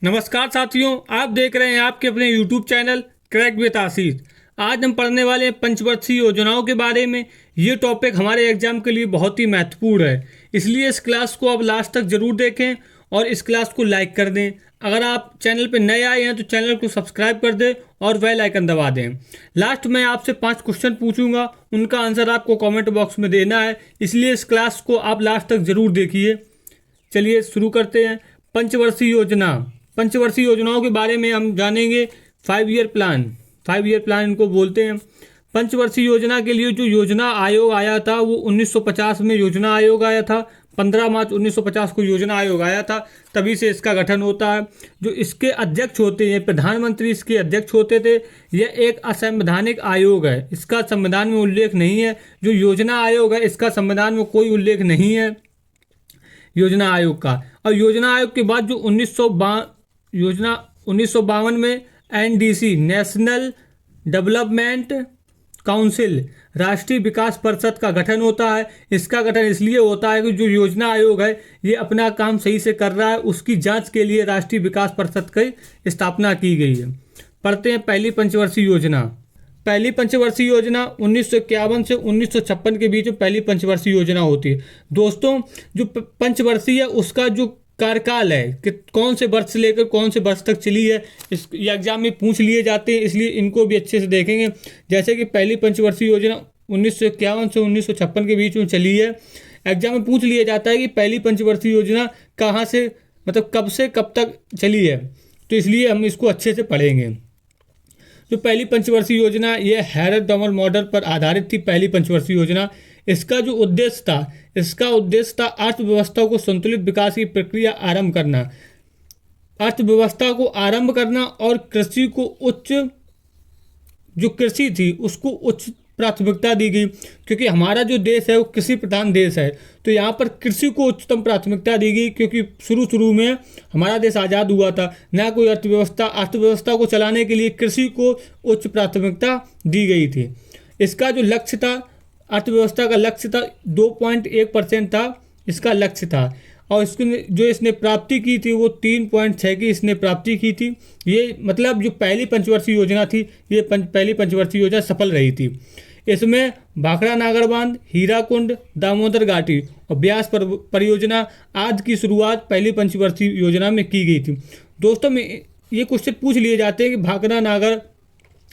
नमस्कार साथियों, आप देख रहे हैं आपके अपने YouTube चैनल क्रैक विद आशीष। आज हम पढ़ने वाले हैं पंचवर्षीय योजनाओं के बारे में। ये टॉपिक हमारे एग्जाम के लिए बहुत ही महत्वपूर्ण है, इसलिए इस क्लास को आप लास्ट तक जरूर देखें और इस क्लास को लाइक कर दें। अगर आप चैनल पर नए आए हैं तो चैनल को सब्सक्राइब कर दें और बेल आइकन दबा दें। लास्ट में आपसे 5 क्वेश्चन पूछूंगा, उनका आंसर आपको कॉमेंट बॉक्स में देना है, इसलिए इस क्लास को आप लास्ट तक जरूर देखिए। चलिए शुरू करते हैं। पंचवर्षीय योजना, पंचवर्षीय योजनाओं के बारे में हम जानेंगे। 5 ईयर प्लान, 5 ईयर प्लान इनको बोलते हैं। पंचवर्षीय योजना के लिए जो योजना आयोग आया था वो 1950 में योजना आयोग आया था। 15 मार्च 1950 को योजना आयोग आया था, तभी से इसका गठन होता है। जो इसके अध्यक्ष होते हैं, प्रधानमंत्री इसके अध्यक्ष होते थे। यह एक असंवैधानिक आयोग है, इसका संविधान में उल्लेख नहीं है। जो योजना आयोग है इसका संविधान में कोई उल्लेख नहीं है योजना आयोग का। और योजना आयोग के बाद जो 1952 में एनडीसी, नेशनल डेवलपमेंट काउंसिल, राष्ट्रीय विकास परिषद का गठन होता है। इसका गठन इसलिए होता है कि जो योजना आयोग है ये अपना काम सही से कर रहा है, उसकी जांच के लिए राष्ट्रीय विकास परिषद की स्थापना की गई है। पढ़ते हैं पहली पंचवर्षीय योजना। पहली पंचवर्षीय योजना 1951 से 1956 के बीच में पहली पंचवर्षीय योजना होती है। दोस्तों, जो पंचवर्षीय है उसका जो कार्यकाल है कि कौन से वर्ष से लेकर कौन से वर्ष तक चली है, इस एग्जाम में पूछ लिए जाते हैं, इसलिए इनको भी अच्छे से देखेंगे। जैसे कि पहली पंचवर्षीय योजना 1951 से 1956 के बीच में चली है। एग्जाम में पूछ लिया जाता है कि पहली पंचवर्षीय योजना कहाँ से, मतलब कब से कब तक चली है, तो इसलिए हम इसको अच्छे से पढ़ेंगे। जो पहली पंचवर्षीय योजना ये हैरत दमन मॉडल पर आधारित थी। पहली पंचवर्षीय योजना, इसका जो उद्देश्य था अर्थव्यवस्था को संतुलित विकास की प्रक्रिया आरंभ करना, अर्थव्यवस्था को आरंभ करना और कृषि को जो कृषि थी उसको उच्च प्राथमिकता दी गई, क्योंकि हमारा जो देश है वो कृषि प्रधान देश है। तो यहाँ पर कृषि को उच्चतम प्राथमिकता दी गई, क्योंकि शुरू में हमारा देश आज़ाद हुआ था, ना कोई अर्थव्यवस्था को चलाने के लिए कृषि को उच्च प्राथमिकता दी गई थी। इसका जो लक्ष्य था, अर्थव्यवस्था का लक्ष्य था 2.1% था इसका लक्ष्य था, और इसने प्राप्ति की थी वो 3.6 की इसने प्राप्ति की थी। ये मतलब जो पहली पंचवर्षीय योजना थी ये पहली पंचवर्षीय योजना सफल रही थी। इसमें भाखड़ा नागर बांध, हीराकुंड, दामोदर घाटी और ब्यास परियोजना आदि की शुरुआत पहली पंचवर्षीय योजना में की गई थी। दोस्तों, में ये क्वेश्चन पूछ लिए जाते हैं कि भाखड़ा नागर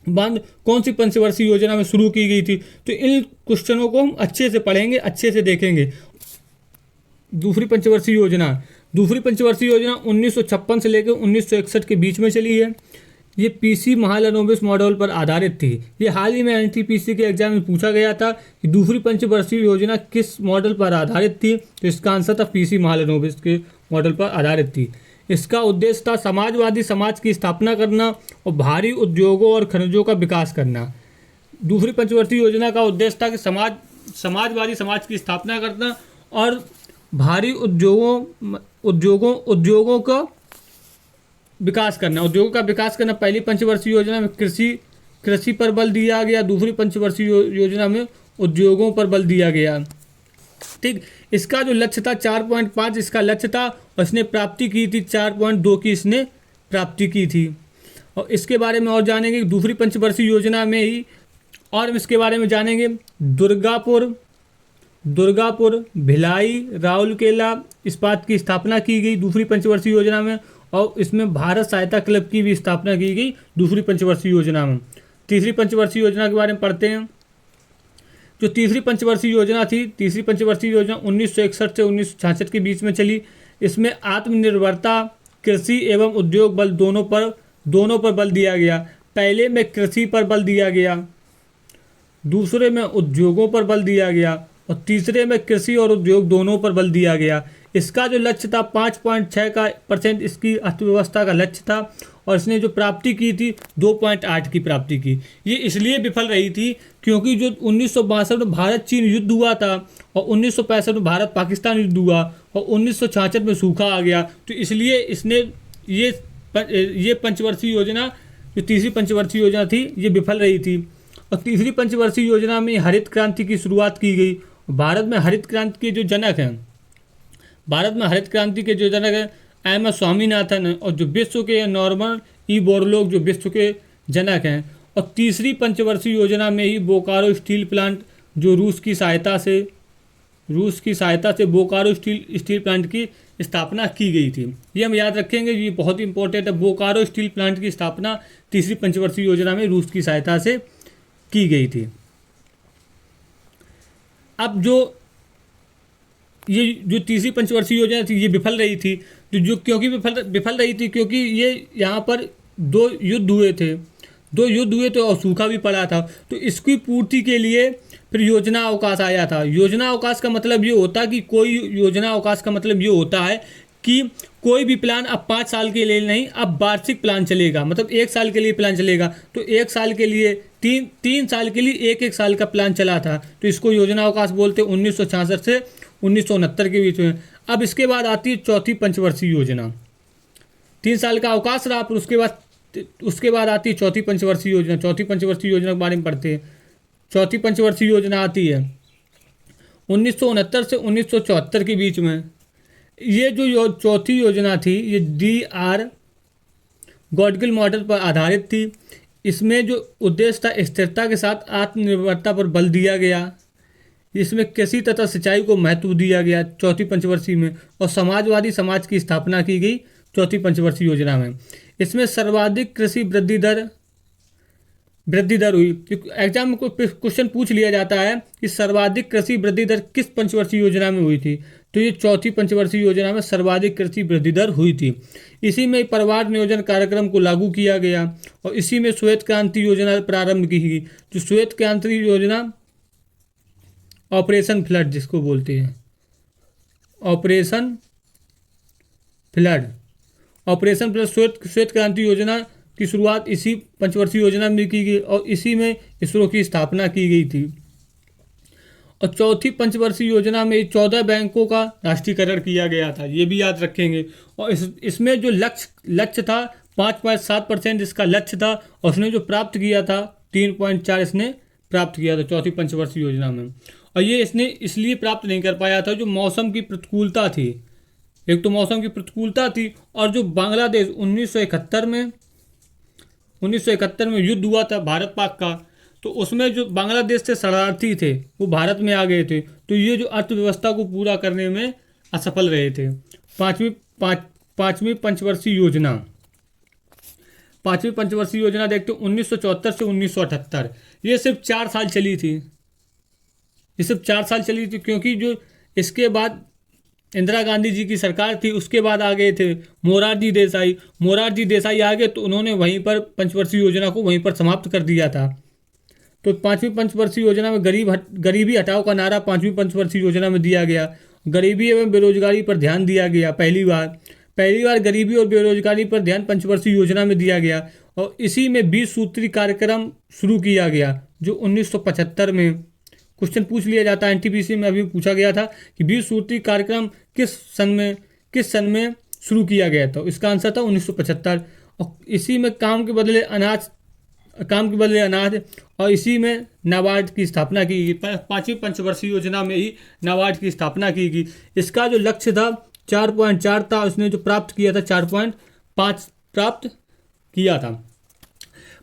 बांध कौन सी पंचवर्षीय योजना में शुरू की गई थी, तो इन क्वेश्चनों को हम अच्छे से पढ़ेंगे, अच्छे से देखेंगे। दूसरी पंचवर्षीय योजना 1956 से लेकर 1961 के बीच में चली है। ये पीसी महालनोबिस मॉडल पर आधारित थी। ये हाल ही में एनटीपीसी के एग्जाम में पूछा गया था कि दूसरी पंचवर्षीय योजना किस मॉडल पर आधारित थी, तो इसका आंसर था पीसी महालनोबिस के मॉडल पर आधारित थी। इसका उद्देश्य था समाजवादी समाज की स्थापना करना और भारी उद्योगों और खनिजों का विकास करना। दूसरी पंचवर्षीय योजना का उद्देश्य था कि समाजवादी समाज की स्थापना करना और भारी उद्योगों का विकास करना, उद्योगों का विकास करना। पहली पंचवर्षीय योजना में कृषि पर बल दिया गया, दूसरी पंचवर्षीय योजना में उद्योगों पर बल दिया गया। ठीक, इसका जो लक्ष्य था 4.5 इसका लक्ष्य था, और इसने प्राप्ति की थी 4.2 की इसने प्राप्ति की थी। और इसके बारे में और जानेंगे दूसरी पंचवर्षीय योजना में ही, और हम इसके बारे में जानेंगे। दुर्गापुर, भिलाई, राउरकेला इस्पात की स्थापना की गई दूसरी पंचवर्षीय योजना में, और इसमें भारत सहायता क्लब की भी स्थापना की गई दूसरी पंचवर्षीय योजना में। तीसरी पंचवर्षीय योजना के बारे में पढ़ते हैं। जो तीसरी पंचवर्षीय योजना थी, तीसरी पंचवर्षीय योजना 1961 से 1966 के बीच में चली। इसमें आत्मनिर्भरता, कृषि एवं उद्योग बल दोनों पर बल दिया गया। पहले में कृषि पर बल दिया गया, दूसरे में उद्योगों पर बल दिया गया, और तीसरे में कृषि और उद्योग दोनों पर बल दिया गया। इसका जो लक्ष्य था 5.6% इसकी अर्थव्यवस्था का लक्ष्य था, और इसने जो प्राप्ति की थी 2.8 की प्राप्ति की। ये इसलिए विफल रही थी क्योंकि जो 1962 में भारत चीन युद्ध हुआ था, और 1965 में भारत पाकिस्तान युद्ध हुआ, और 1966 में सूखा आ गया, तो इसलिए इसने ये पंचवर्षीय योजना, जो तीसरी पंचवर्षीय योजना थी, ये विफल रही थी। और तीसरी पंचवर्षीय योजना में हरित क्रांति की शुरुआत की गई। भारत में हरित क्रांति के जो जनक हैं एम स्वामीनाथन हैं, और जो विश्व के नॉर्मन ई बोरलॉग जो विश्व के जनक हैं। और तीसरी पंचवर्षीय योजना में ही बोकारो स्टील प्लांट जो रूस की सहायता से बोकारो स्टील प्लांट की स्थापना की गई थी। ये हम याद रखेंगे, ये बहुत इंपॉर्टेंट है। बोकारो स्टील प्लांट की स्थापना तीसरी पंचवर्षीय योजना में रूस की सहायता से की गई थी। अब ये जो तीसरी पंचवर्षीय योजना थी ये विफल रही थी। जो क्योंकि विफल रही थी क्योंकि ये यहाँ पर दो युद्ध हुए थे और सूखा भी पड़ा था। तो इसकी पूर्ति के लिए फिर योजना अवकाश आया था। योजना अवकाश का मतलब ये होता है कि कोई भी प्लान अब 5 साल के लिए नहीं, अब वार्षिक प्लान चलेगा। मतलब 1 साल के लिए प्लान चलेगा, तो 1 साल के लिए 3 साल के लिए एक साल का प्लान चला था। तो इसको योजना अवकाश बोलते हैं 1966 से 1969 के बीच में। अब इसके बाद आती है चौथी पंचवर्षीय योजना। 3 साल का अवकाश रहा, फिर उसके बाद आती है चौथी पंचवर्षीय योजना। चौथी पंचवर्षीय योजना के बारे में पढ़ते हैं। चौथी पंचवर्षीय योजना आती है 1969 से 1974 के बीच में। ये जो चौथी योजना थी ये DR गॉडगिल मॉडल पर आधारित थी। इसमें जो उद्देश्य था स्थिरता के साथ आत्मनिर्भरता पर बल दिया गया। इसमें कृषि तथा सिंचाई को महत्व दिया गया चौथी पंचवर्षीय में, और समाजवादी समाज की स्थापना की गई चौथी पंचवर्षीय योजना में। इसमें सर्वाधिक कृषि वृद्धि दर हुई। एग्जाम में कोई क्वेश्चन पूछ लिया जाता है कि सर्वाधिक कृषि वृद्धि दर किस पंचवर्षीय योजना में हुई थी, तो ये चौथी पंचवर्षीय योजना में सर्वाधिक कृषि वृद्धि दर हुई थी। इसी में परिवार नियोजन कार्यक्रम को लागू किया गया, और इसी में श्वेत क्रांति योजना प्रारंभ की गई। जो श्वेत क्रांति योजना ऑपरेशन फ्लड जिसको बोलते हैं, ऑपरेशन फ्लड श्वेत क्रांति योजना की शुरुआत इसी पंचवर्षीय योजना में की गई, और इसी में इसरो की स्थापना की गई थी। और चौथी पंचवर्षीय योजना में 14 बैंकों का राष्ट्रीयकरण किया गया था, ये भी याद रखेंगे। और इसमें जो लक्ष्य था 5.7% इसका लक्ष्य था, और उसने जो प्राप्त किया था 3.4 इसने प्राप्त किया था चौथी पंचवर्षीय योजना में। और ये इसने इसलिए प्राप्त नहीं कर पाया था जो मौसम की प्रतिकूलता थी। एक तो मौसम की प्रतिकूलता थी, और जो बांग्लादेश 1971 में युद्ध हुआ था भारत पाक का, तो उसमें जो बांग्लादेश से शरणार्थी थे वो भारत में आ गए थे। तो ये जो अर्थव्यवस्था को पूरा करने में असफल रहे थे। पाँचवीं पंचवर्षीय योजना देखते 1974 से 1978। ये सिर्फ 4 साल चली थी। क्योंकि जो इसके बाद इंदिरा गांधी जी की सरकार थी, उसके बाद आ गए थे मोरारजी देसाई आ गए, तो उन्होंने वहीं पर पंचवर्षीय योजना को वहीं पर समाप्त कर दिया था। तो 5वीं पंचवर्षीय योजना में गरीबी हटाओ का नारा 5वीं पंचवर्षीय योजना में दिया गया। गरीबी एवं बेरोजगारी पर ध्यान दिया गया। पहली बार गरीबी और बेरोजगारी पर ध्यान पंचवर्षीय योजना में दिया गया, और इसी में 20 सूत्री कार्यक्रम शुरू किया गया, जो 1975 में क्वेश्चन पूछ लिया जाता है। NTPC में अभी पूछा गया था कि 20 सूत्री कार्यक्रम किस सन में शुरू किया गया था। इसका आंसर था 1975। और इसी में काम के बदले अनाज, और इसी में नाबार्ड की स्थापना की गई। 5वीं पंचवर्षीय योजना में ही नाबार्ड की स्थापना की गई। इसका जो लक्ष्य था 4.4 था, उसने जो प्राप्त किया था 4.5 प्राप्त किया था।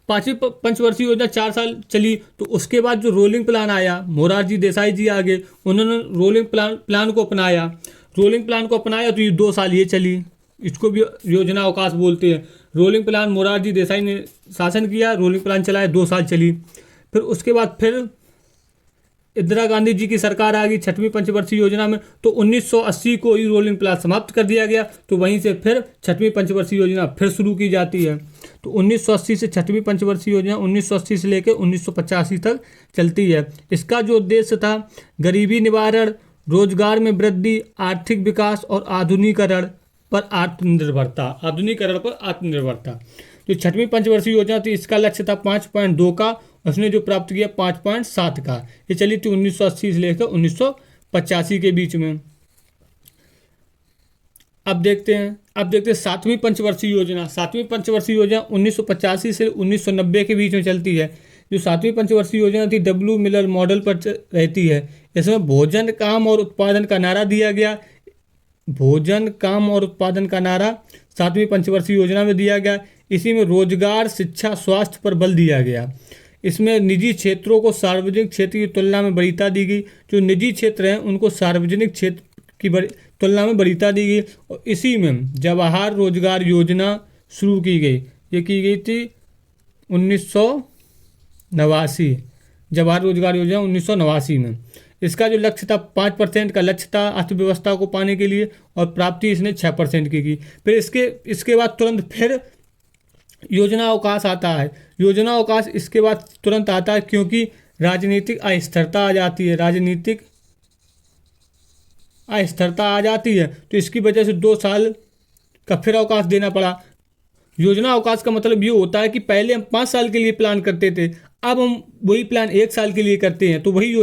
5वीं पंचवर्षीय योजना 4 साल चली, तो उसके बाद जो रोलिंग प्लान आया, मोरारजी देसाई जी आ गए, उन्होंने रोलिंग प्लान को अपनाया। तो ये 2 साल ये चली, इसको भी योजना अवकाश बोलते हैं। रोलिंग प्लान मोरारजी देसाई ने शासन किया, रोलिंग प्लान चलाया, 2 साल चली। फिर उसके बाद फिर इंदिरा गांधी जी की सरकार आ गई 6वीं पंचवर्षीय योजना में, तो 1980 को ही रोलिंग प्लान समाप्त कर दिया गया। तो वहीं से फिर 6वीं पंचवर्षीय योजना फिर शुरू की जाती है। तो 1980 से 6वीं पंचवर्षीय योजना 1980 से लेकर 1985 तक चलती है। इसका जो उद्देश्य था गरीबी निवारण, रोजगार में वृद्धि, आर्थिक विकास और आधुनिकीकरण पर आत्मनिर्भरता। जो 6वीं पंचवर्षीय योजना थी इसका लक्ष्य था 5.2 का, उसने जो प्राप्त किया 5.7 का। ये चली थी 1980 से लेकर 1985 के बीच में। अब देखते हैं 7वीं पंचवर्षीय योजना। 7वीं पंचवर्षीय योजना 1985 से 1990 के बीच में चलती है। जो 7वीं पंचवर्षीय योजना थी W मिलर मॉडल पर रहती है। इसमें भोजन, काम और उत्पादन का नारा दिया गया। भोजन, काम और उत्पादन का नारा 7वीं पंचवर्षीय योजना में दिया गया। इसी में रोजगार, शिक्षा, स्वास्थ्य पर बल दिया गया। इसमें निजी क्षेत्रों को सार्वजनिक क्षेत्र की तुलना में वरीयता दी गई। जो निजी क्षेत्र हैं उनको सार्वजनिक क्षेत्र की तुलना में वरीयता दी गई। और इसी में जवाहर रोजगार योजना शुरू की गई। ये की गई थी 1989। जवाहर रोजगार योजना 1989 में। इसका जो लक्ष्य था 5% का लक्ष्य था अर्थव्यवस्था को पाने के लिए, और प्राप्ति इसने 6% की। फिर इसके बाद तुरंत फिर योजना अवकाश आता है। योजना अवकाश इसके बाद तुरंत आता है क्योंकि राजनीतिक अस्थिरता आ जाती है। राजनीतिक अस्थिरता आ जाती है तो इसकी वजह से 2 साल का फिर अवकाश देना पड़ा। योजना अवकाश का मतलब ये होता है कि पहले हम 5 साल के लिए प्लान करते थे, अब हम वही प्लान 1 साल के लिए करते हैं, तो वही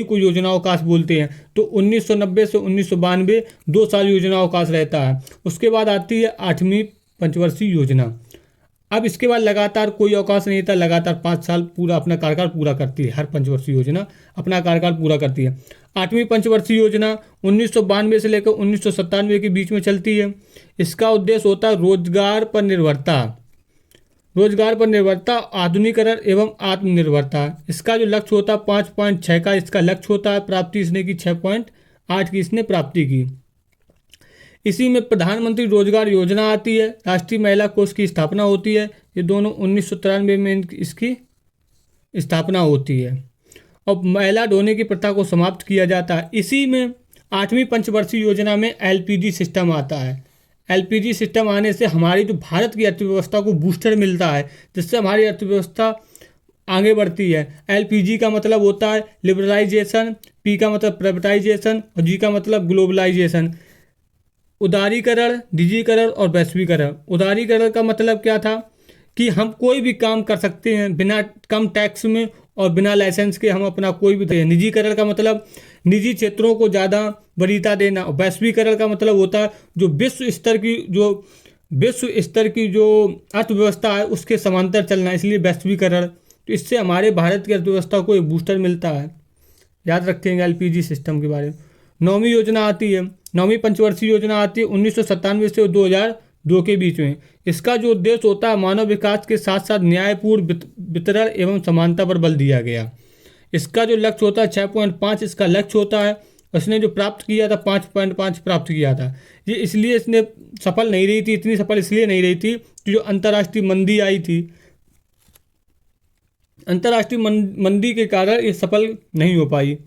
को योजना अवकाश बोलते हैं। तो 1990 से 1992 2 साल योजना अवकाश रहता है। उसके बाद आती है 8वीं पंचवर्षीय योजना। अब इसके बाद लगातार कोई अवकाश नहीं था, लगातार 5 साल पूरा अपना कार्यकाल पूरा करती है। हर पंचवर्षीय योजना अपना कार्यकाल पूरा करती है। 8वीं पंचवर्षीय योजना 1992 से लेकर 1997 के बीच में चलती है। इसका उद्देश्य होता है रोजगार पर निर्भरता, आधुनिकीकरण एवं आत्मनिर्भरता। इसका जो लक्ष्य होता है 5.6 का इसका लक्ष्य होता है। प्राप्ति इसने की 6.8 की इसने प्राप्ति की। इसी में प्रधानमंत्री रोजगार योजना आती है। राष्ट्रीय महिला कोष की स्थापना होती है। ये दोनों 1993 में इसकी स्थापना होती है। और महिला ढोने की प्रथा को समाप्त किया जाता है। इसी में 8वीं पंचवर्षीय योजना में एलपीजी सिस्टम आता है। एलपीजी सिस्टम आने से हमारी जो भारत की अर्थव्यवस्था को बूस्टर मिलता है, जिससे हमारी अर्थव्यवस्था आगे बढ़ती है। एलपीजी का मतलब होता है लिबरलाइजेशन, पी का मतलब प्राइवेटाइजेशन और जी का मतलब ग्लोबलाइजेशन। उदारीकरण, डिजिटीकरण और वैश्वीकरण। उदारीकरण का मतलब क्या था कि हम कोई भी काम कर सकते हैं बिना कम टैक्स में और बिना लाइसेंस के, हम अपना कोई भी। निजीकरण का मतलब निजी क्षेत्रों को ज़्यादा वरीयता देना। वैश्वीकरण का मतलब होता है जो विश्व स्तर की जो अर्थव्यवस्था है उसके समांतर चलना, इसलिए वैश्वीकरण। तो इससे हमारे भारत की अर्थव्यवस्था को एक बूस्टर मिलता है। याद रखेंगे एलपीजी सिस्टम के बारे में। 9वीं योजना आती है, 9वीं पंचवर्षीय योजना आती है 1997 से 2002 के बीच में। इसका जो उद्देश्य होता है मानव विकास के साथ साथ न्यायपूर्ण वितरण एवं समानता पर बल दिया गया। इसका जो लक्ष्य होता है 6.5 इसका लक्ष्य होता है। उसने जो प्राप्त किया था 5.5 प्राप्त किया था। ये इसलिए इसने सफल नहीं रही थी, इतनी सफल इसलिए नहीं रही थी कि जो अंतर्राष्ट्रीय मंदी आई थी, अंतर्राष्ट्रीय मंदी के कारण ये सफल नहीं हो पाई।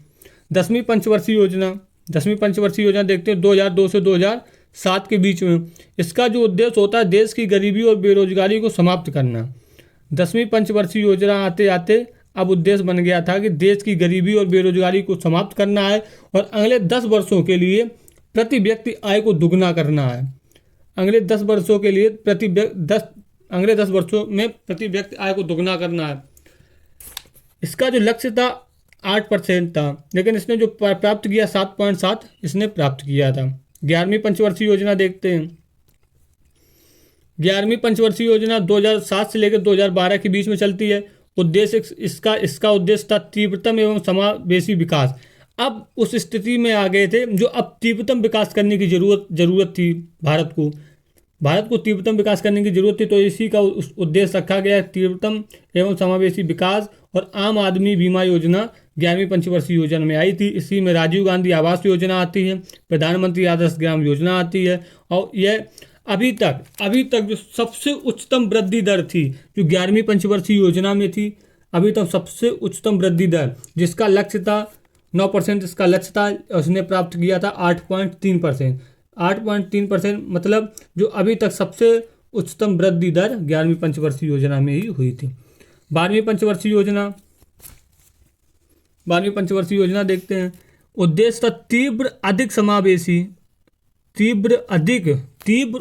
10वीं पंचवर्षीय योजना देखते हैं 2002 से 2007 के बीच में। इसका जो उद्देश्य होता है देश की गरीबी और बेरोजगारी को समाप्त करना। 10वीं पंचवर्षीय योजना आते आते अब उद्देश्य बन गया था कि देश की गरीबी और बेरोजगारी को समाप्त करना है और अगले 10 वर्षों के लिए प्रति व्यक्ति आय को दुगना करना है। अगले 10 वर्षों के लिए अगले 10 वर्षों में प्रति व्यक्ति आय को दुगना करना है। इसका जो लक्ष्य था 8% था, लेकिन इसने जो प्राप्त किया 7.7 इसने प्राप्त किया था। 11वीं पंचवर्षीय योजना देखते हैं। 11वीं पंचवर्षीय योजना 2007 से लेकर 2012 के बीच में चलती है। उद्देश्य इसका उद्देश्य था तीव्रतम एवं समावेशी विकास। अब उस स्थिति में आ गए थे जो अब तीव्रतम विकास करने की जरूरत थी। भारत को तीव्रतम विकास करने की जरूरत थी, तो इसी का उद्देश्य रखा गया तीव्रतम एवं समावेशी विकास। और आम आदमी बीमा योजना 11वीं पंचवर्षीय योजना में आई थी। इसी में राजीव गांधी आवास योजना आती है, प्रधानमंत्री आदर्श ग्राम योजना आती है। और यह अभी तक जो सबसे उच्चतम वृद्धि दर थी जो 11वीं पंचवर्षीय योजना में थी, अभी तक सबसे उच्चतम वृद्धि दर जिसका लक्ष्य था 9% इसका लक्ष्य था, उसने प्राप्त किया था 8.3%। 8.3% मतलब जो अभी तक सबसे उच्चतम वृद्धि दर 11वीं पंचवर्षीय योजना में ही हुई थी। 12वीं पंचवर्षीय योजना देखते हैं। उद्देश्य था तीव्र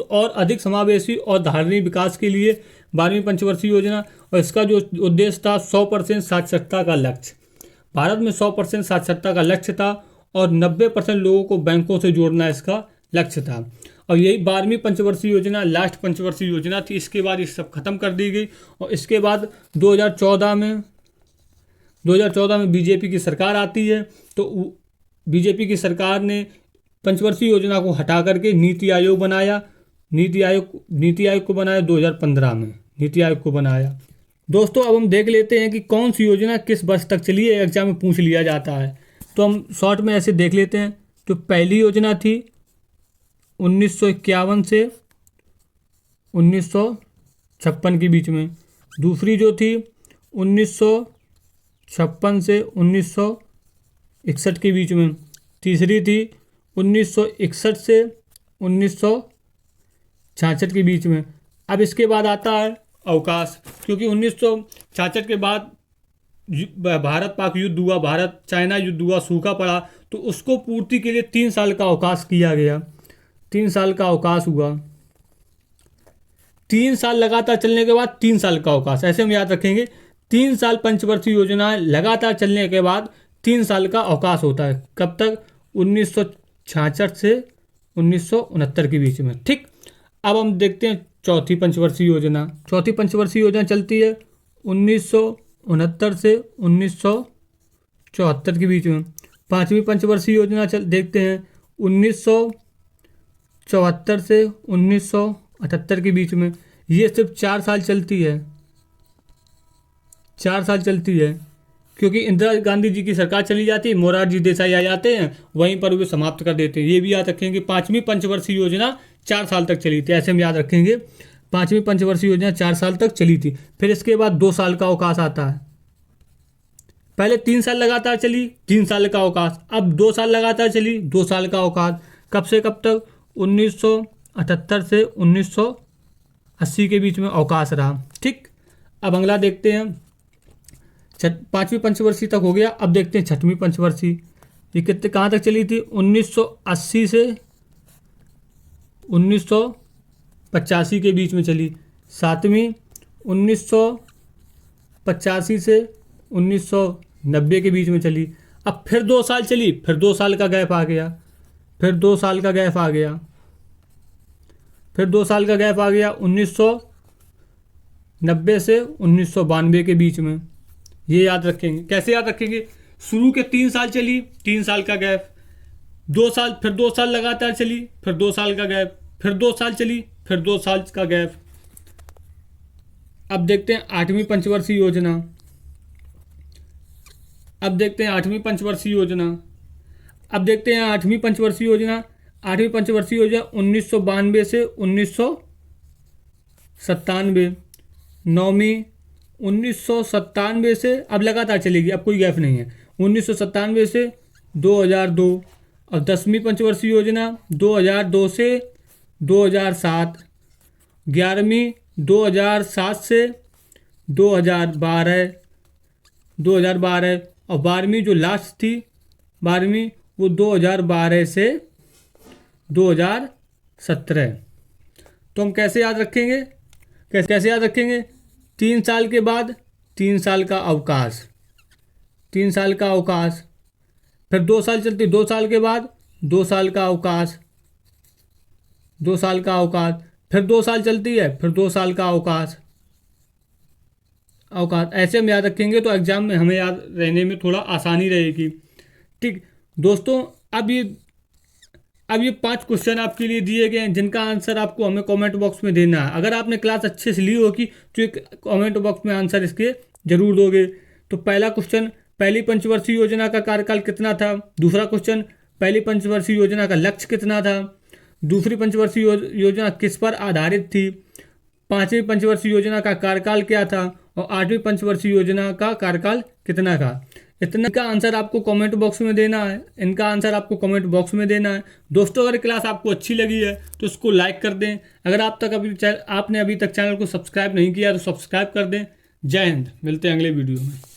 और अधिक समावेशी और धारणीय विकास के लिए 12वीं पंचवर्षीय योजना। और इसका जो उद्देश्य था 100% साक्षरता का लक्ष्य। भारत में 100% साक्षरता का लक्ष्य था और 90% लोगों को बैंकों से जोड़ना इसका लक्ष्य था। और यही 12वीं पंचवर्षीय योजना लास्ट पंचवर्षीय योजना थी। इसके बाद ये सब खत्म कर दी गई। और इसके बाद 2014 में बीजेपी की सरकार आती है। तो बीजेपी की सरकार ने पंचवर्षीय योजना को हटा करके नीति आयोग बनाया। नीति आयोग को बनाया 2015 में नीति आयोग को बनाया। दोस्तों अब हम देख लेते हैं कि कौन सी योजना किस वर्ष तक चली है, एग्जाम में पूछ लिया जाता है। तो हम शॉर्ट में ऐसे देख लेते हैं। तो पहली योजना थी 1951 से 1956 के बीच में। दूसरी जो थी 1956 से 1961 के बीच में। तीसरी थी 1961 से 1966 के बीच में। अब इसके बाद आता है अवकाश, क्योंकि 1966 के बाद भारत पाक युद्ध हुआ, भारत चाइना युद्ध हुआ, सूखा पड़ा, तो उसको पूर्ति के लिए 3 साल का अवकाश किया गया। 3 साल का अवकाश हुआ। 3 साल लगातार चलने के बाद 3 साल का अवकाश, ऐसे हम याद रखेंगे। 3 साल पंचवर्षीय योजना लगातार चलने के बाद 3 साल का अवकाश होता है। कब तक? 1966 से 1969 के बीच में। ठीक, अब हम देखते हैं चौथी पंचवर्षीय योजना। चौथी पंचवर्षीय योजना चलती है 1969 से 1974 के बीच में। पांचवी पंचवर्षीय योजना देखते हैं 1974 से 1978 के बीच में। ये सिर्फ 4 साल चलती है, 4 साल चलती है, क्योंकि इंदिरा गांधी जी की सरकार चली जाती है, मोरारजी देसाई आ जाते हैं, वहीं पर वे समाप्त कर देते हैं। ये भी याद रखेंगे। पांचवी पंचवर्षीय योजना 4 साल तक चली थी, ऐसे हम याद रखेंगे। पांचवी पंचवर्षीय योजना 4 साल तक चली थी। फिर इसके बाद 2 साल का अवकाश आता है। पहले 3 साल लगातार चली, 3 साल का अवकाश। अब 2 साल लगातार चली, 2 साल का अवकाश। कब से कब तक? 1978 से 1980 के बीच में अवकाश रहा। ठीक, अब अगला देखते हैं। पांचवी पंचवर्षीय तक हो गया। अब देखते हैं छठवीं पंचवर्षीय। ये कितने कहाँ तक चली थी? 1980 से 1985 के बीच में चली। सातवीं 1985 से 1990 के बीच में चली। अब फिर 2 साल चली, फिर 2 साल का गैप आ गया, फिर 2 साल का गैप आ गया, फिर 2 साल का गैप आ गया 1990 से 1992 के बीच में। ये याद रखेंगे। कैसे याद रखेंगे? शुरू के 3 साल चली, 3 साल का गैप, 2 साल, फिर 2 साल लगातार चली, फिर 2 साल का गैप, फिर 2 साल चली, फिर 2 साल का गैप। अब देखते हैं 8वीं पंचवर्षीय योजना। अब देखते हैं 8वीं पंचवर्षीय योजना। अब देखते हैं 8वीं पंचवर्षीय योजना। 8वीं पंचवर्षीय योजना 1992 से 1997। 9वीं 1997 से, अब लगातार चलेगी, अब कोई गैप नहीं है, 1997 से 2002। और 10वीं पंचवर्षीय योजना 2002 से 2007। 11वीं 2007 से 2012। और 12वीं जो लास्ट थी, 12वीं वो 2012 से 2017। तो हम कैसे याद रखेंगे? कैसे याद रखेंगे? 3 साल के बाद 3 साल का अवकाश, 3 साल का अवकाश, फिर 2 साल चलती, 2 साल के बाद 2 साल का अवकाश, 2 साल का अवकाश, फिर 2 साल चलती है, फिर 2 साल का अवकाश। ऐसे हम याद रखेंगे तो एग्जाम में हमें याद रहने में थोड़ा आसानी रहेगी। ठीक दोस्तों, अब ये 5 क्वेश्चन आपके लिए दिए गए हैं, जिनका आंसर आपको हमें कमेंट बॉक्स में देना है। अगर आपने क्लास अच्छे से ली होगी तो एक कमेंट बॉक्स में आंसर इसके जरूर दोगे। तो पहला क्वेश्चन, पहली पंचवर्षीय योजना का कार्यकाल कितना था? दूसरा क्वेश्चन, पहली पंचवर्षीय योजना का लक्ष्य कितना था? दूसरी पंचवर्षीय योजना किस पर आधारित थी? 5वीं पंचवर्षीय योजना का कार्यकाल क्या था? और 8वीं पंचवर्षीय योजना का कार्यकाल कितना था? इतना का आंसर आपको कमेंट बॉक्स में देना है। इनका आंसर आपको कमेंट बॉक्स में देना है। दोस्तों, अगर क्लास आपको अच्छी लगी है तो इसको लाइक कर दें। अगर आपने अभी तक चैनल को सब्सक्राइब नहीं किया तो सब्सक्राइब कर दें। जय हिंद, मिलते हैं अगले वीडियो में।